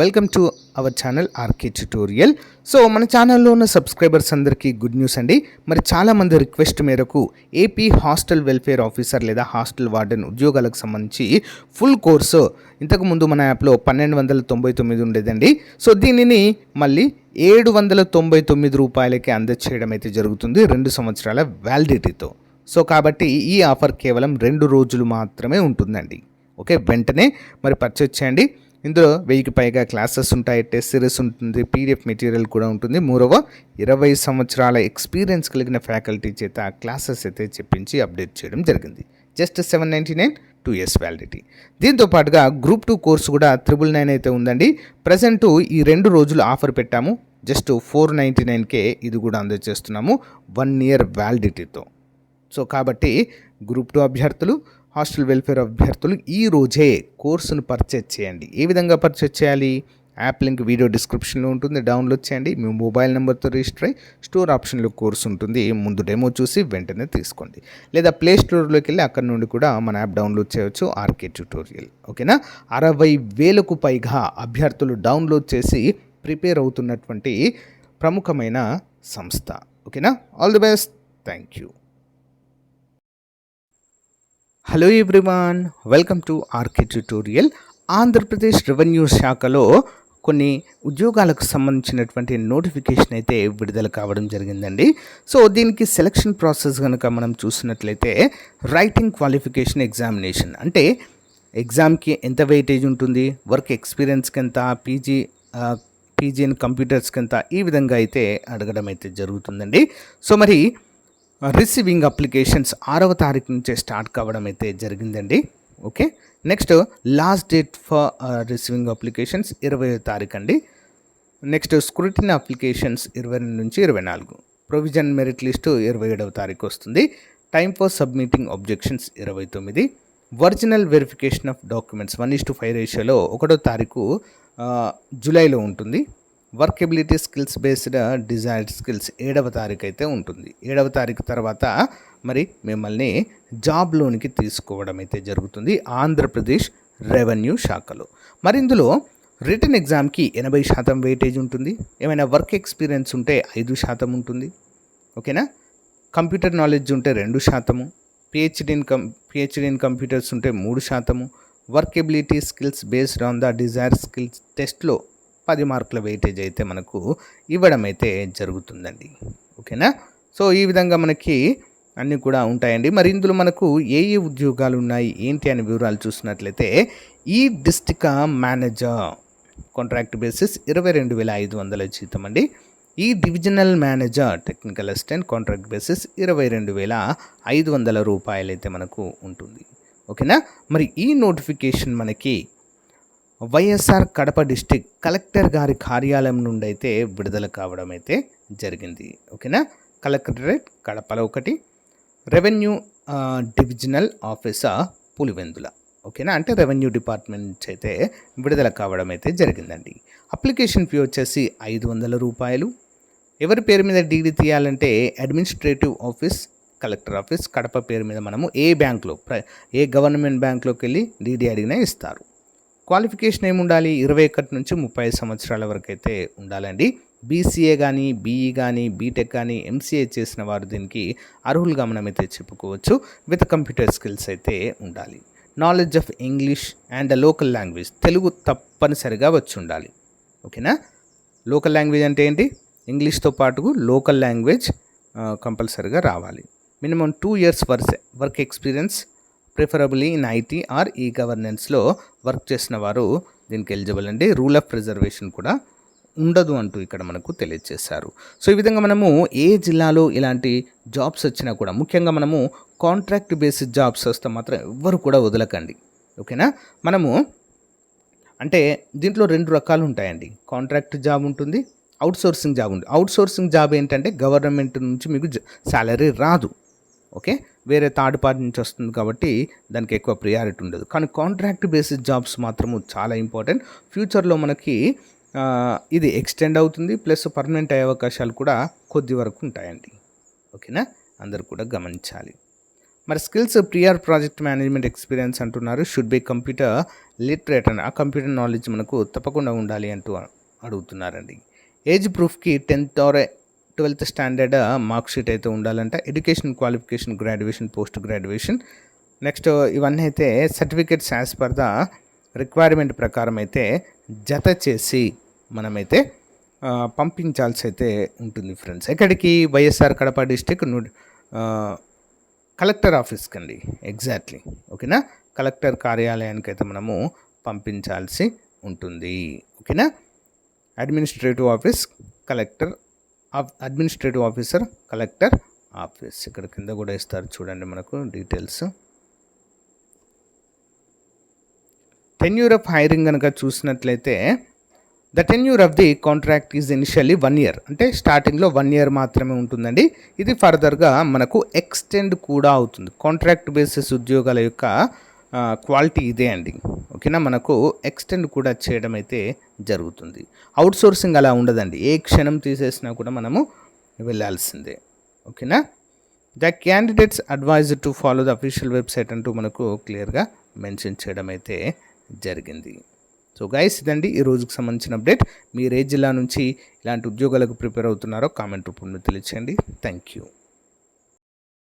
Welcome to our channel RK tutorial. So మన ఛానల్లో ఉన్న సబ్స్క్రైబర్స్ అందరికీ గుడ్ న్యూస్ అండి. మరి చాలామంది రిక్వెస్ట్ మేరకు ఏపీ హాస్టల్ వెల్ఫేర్ ఆఫీసర్ లేదా హాస్టల్ వార్డెన్ ఉద్యోగాలకు సంబంధించి ఫుల్ కోర్సు ఇంతకుముందు మన యాప్లో 1299 ఉండేదండి. సో దీనిని మళ్ళీ 799 రూపాయలకి అందచేయడం అయితే జరుగుతుంది 2 సంవత్సరాల వ్యాలిడిటీతో. సో కాబట్టి ఈ ఆఫర్ కేవలం 2 రోజులు మాత్రమే ఉంటుందండి. ఓకే, వెంటనే మరి పర్చేజ్ చేయండి. ఇందులో 1000కి పైగా క్లాసెస్ ఉంటాయి, టెస్ట్ సిరీస్ ఉంటుంది, పీడిఎఫ్ మెటీరియల్ కూడా ఉంటుంది. మూడవ 20 సంవత్సరాల ఎక్స్పీరియన్స్ కలిగిన ఫ్యాకల్టీ చేత క్లాసెస్ అయితే చెప్పించి అప్డేట్ చేయడం జరిగింది. Just 799 2 years validity. దీంతో పాటుగా గ్రూప్ 2 కోర్సు కూడా 999 అయితే ఉందండి. ప్రజెంటు ఈ 2 రోజులు ఆఫర్ పెట్టాము. జస్ట్ 499కే ఇది కూడా అందజేస్తున్నాము 1 year వ్యాలిడిటీతో. సో కాబట్టి గ్రూప్ 2 అభ్యర్థులు, హాస్టల్ వెల్ఫేర్ అభ్యర్థులు ఈ రోజే కోర్సును పర్చేజ్ చేయండి. ఏ విధంగా పర్చేజ్ చేయాలి? యాప్ లింక్ వీడియో డిస్క్రిప్షన్లో ఉంటుంది, డౌన్లోడ్ చేయండి. మీ మొబైల్ నెంబర్తో రిజిస్టర్ అయ్యి స్టోర్ ఆప్షన్లో కోర్సు ఉంటుంది, ముందు డెమో చూసి వెంటనే తీసుకోండి. లేదా ప్లే స్టోర్లోకి వెళ్ళి అక్కడ నుండి కూడా మన యాప్ డౌన్లోడ్ చేయవచ్చు, ఆర్కే ట్యుటోరియల్. ఓకేనా? 60,000కు పైగా అభ్యర్థులు డౌన్లోడ్ చేసి ప్రిపేర్ అవుతున్నటువంటి ప్రముఖమైన సంస్థ. ఓకేనా? All the best. Thank you. Hello everyone, welcome to R K tutorial. Andhra Pradesh revenue శాఖలో కొన్ని ఉద్యోగాలకు సంబంధించినటువంటి నోటిఫికేషన్ అయితే విడుదల కావడం జరిగిందండి. సో దీనికి సెలక్షన్ ప్రాసెస్ కనుక మనం చూసినట్లయితే రైటింగ్ క్వాలిఫికేషన్ ఎగ్జామినేషన్ అంటే ఎగ్జామ్కి ఎంత వెయిటేజ్ ఉంటుంది, వర్క్ ఎక్స్పీరియన్స్కి ఎంత, పీజీ ఇన్ కంప్యూటర్స్కి ఎంత, ఈ విధంగా అయితే అడగడం అయితే జరుగుతుందండి. సో మరి రిసీవింగ్ అప్లికేషన్స్ 6వ తారీఖు నుంచే స్టార్ట్ కావడం అయితే జరిగిందండి. Okay, next last date for receiving applications 20వ తారీఖు అండి. నెక్స్ట్ స్క్రూటినీ అప్లికేషన్స్ 22 నుంచి 24, ప్రొవిజన్ మెరిట్ లిస్టు 27వ తారీఖు వస్తుంది. Time for submitting objections 29. Original verification of documents 1:5 రేషియోలో 1వ తారీఖు జూలైలో ఉంటుంది. Workability skills based desired skills 7వ తారీఖు అయితే ఉంటుంది. 7వ తారీఖు తర్వాత మరి మిమ్మల్ని జాబ్లోనికి తీసుకోవడం అయితే జరుగుతుంది ఆంధ్రప్రదేశ్ రెవెన్యూ శాఖలో. మరి ఇందులో రిటన్ ఎగ్జామ్కి 80% వెయిటేజ్ ఉంటుంది. ఏమైనా వర్క్ ఎక్స్పీరియన్స్ ఉంటే 5% ఉంటుంది. ఓకేనా? కంప్యూటర్ నాలెడ్జ్ ఉంటే 2%, పిహెచ్డి ఇన్ కంప్యూటర్స్ ఉంటే 3%, workability skills based on the desire skills టెస్ట్లో 10 మార్కుల వెయిటేజ్ అయితే మనకు ఇవ్వడం అయితే జరుగుతుందండి. ఓకేనా? సో ఈ విధంగా మనకి అన్నీ కూడా ఉంటాయండి. మరి ఇందులో మనకు ఏ ఉద్యోగాలు ఉన్నాయి ఏంటి అనే వివరాలు చూసినట్లయితే ఈ డిస్ట్రిక్ట్ మేనేజర్ కాంట్రాక్ట్ బేసిస్ 22,500 జీతం అండి. ఈ divisional manager technical assistant contract basis 22,500 రూపాయలు అయితే మనకు ఉంటుంది. ఓకేనా? మరి ఈ నోటిఫికేషన్ మనకి వైఎస్ఆర్ కడప డిస్టిక్ కలెక్టర్ గారి కార్యాలయం నుండి అయితే విడుదల కావడం అయితే జరిగింది. ఓకేనా? కలెక్టరేట్ కడపలో ఒకటి, రెవెన్యూ డివిజనల్ ఆఫీసర్ పులివెందుల. ఓకేనా? అంటే రెవెన్యూ డిపార్ట్మెంట్ నుంచి అయితే విడుదల కావడం అయితే జరిగిందండి. అప్లికేషన్ ఫీ వచ్చేసి 500 రూపాయలు. ఎవరి పేరు మీద డీడీ తీయాలంటే administrative office, collector office Kadapa పేరు మీద మనము ఏ బ్యాంక్లో, ఏ గవర్నమెంట్ బ్యాంక్లోకి వెళ్ళి డీడీ అడిగినా ఇస్తారు. క్వాలిఫికేషన్ ఏముండాలి? 21 నుంచి 30 సంవత్సరాల వరకు అయితే ఉండాలండి. బీసీఏ కానీ, బీఈ కానీ, బీటెక్ కానీ, ఎంసీఏ చేసిన వారు దీనికి అర్హులుగా మనమైతే చెప్పుకోవచ్చు. విత్ కంప్యూటర్ స్కిల్స్ అయితే ఉండాలి. Knowledge of English and local language, Telugu తప్పనిసరిగా వచ్చి ఉండాలి. ఓకేనా? లోకల్ లాంగ్వేజ్ అంటే ఏంటి? ఇంగ్లీష్తో పాటు లోకల్ లాంగ్వేజ్ కంపల్సరిగా రావాలి. Minimum 2 years work experience, preferably in IT or ఈ గవర్నెన్స్లో వర్క్ చేసిన వారు దీనికి ఎలిజిబుల్ అండి. రూల్ ఆఫ్ రిజర్వేషన్ కూడా ఉండదు అంటూ ఇక్కడ మనకు తెలియజేశారు. సో ఈ విధంగా మనము ఏ జిల్లాలో ఇలాంటి జాబ్స్ వచ్చినా కూడా, ముఖ్యంగా మనము కాంట్రాక్ట్ బేసిస్ జాబ్స్ వస్తే మాత్రం ఎవ్వరు కూడా వదలకండి. ఓకేనా? మనము అంటే దీంట్లో 2 రకాలు ఉంటాయండి. కాంట్రాక్ట్ జాబ్ ఉంటుంది, అవుట్సోర్సింగ్ జాబ్ ఉంటుంది. అవుట్సోర్సింగ్ జాబ్ ఏంటంటే గవర్నమెంట్ నుంచి మీకు శాలరీ రాదు. ఓకే, వేరే థర్డ్ పార్టీ నుంచి వస్తుంది కాబట్టి దానికి ఎక్కువ ప్రియారిటీ ఉండదు. కానీ కాంట్రాక్ట్ బేసిస్ జాబ్స్ మాత్రము చాలా ఇంపార్టెంట్. ఫ్యూచర్లో మనకి ఇది ఎక్స్టెండ్ అవుతుంది, ప్లస్ పర్మనెంట్ అయ్యే అవకాశాలు కూడా కొద్ది వరకు ఉంటాయండి. ఓకేనా? అందరు కూడా గమనించాలి. మరి skills prior project management experience అంటున్నారు. షుడ్ బి కంప్యూటర్ లిటరేట్ అని, ఆ కంప్యూటర్ నాలెడ్జ్ మనకు తప్పకుండా ఉండాలి అంటూ అడుగుతున్నారండి. ఏజ్ ప్రూఫ్కి 10th or 12th standard mark sheet అయితే ఉండాలంట. Education qualification graduation, post graduation. Next ఇవన్నీ అయితే certificates as per the requirement ప్రకారం అయితే జత చేసి మనమైతే పంపించాల్సి అయితే ఉంటుంది ఫ్రెండ్స్. ఎక్కడికి? వైఎస్ఆర్ కడప డిస్టిక్ కలెక్టర్ ఆఫీస్కి అండి. ఎగ్జాక్ట్లీ, ఓకేనా. కలెక్టర్ కార్యాలయానికి అయితే మనము పంపించాల్సి ఉంటుంది, ఓకేనా. Administrative office collector, administrative officer collector office. ఇక్కడ కింద కూడా ఇస్తారు చూడండి మనకు డీటెయిల్స్. టెన్యూర్ ఆఫ్ హైరింగ్ కనుక చూసినట్లయితే the tenure of the contract is initially 1 year, అంటే స్టార్టింగ్లో 1 year మాత్రమే ఉంటుందండి. ఇది ఫర్దర్గా మనకు ఎక్స్టెండ్ కూడా అవుతుంది. కాంట్రాక్ట్ బేసిస్ ఉద్యోగాల యొక్క క్వాలిటీ ఇదే అండి, ఓకేనా. మనకు ఎక్స్టెండ్ కూడా చేయడం అయితే జరుగుతుంది. అవుట్ సోర్సింగ్ అలా ఉండదండి. ఏ క్షణం తీసేసినా కూడా మనము వెళ్ళాల్సిందే, ఓకేనా. The candidates advised to follow the official website అంటూ మనకు క్లియర్గా మెన్షన్ చేయడం అయితే జరిగింది. సో గైస్, ఇదండి ఈ రోజుకి సంబంధించిన అప్డేట్. మీరు ఏ జిల్లా నుంచి ఇలాంటి ఉద్యోగాలకు ప్రిపేర్ అవుతున్నారో కామెంట్ రూపంలో తెలియచేయండి. Thank you.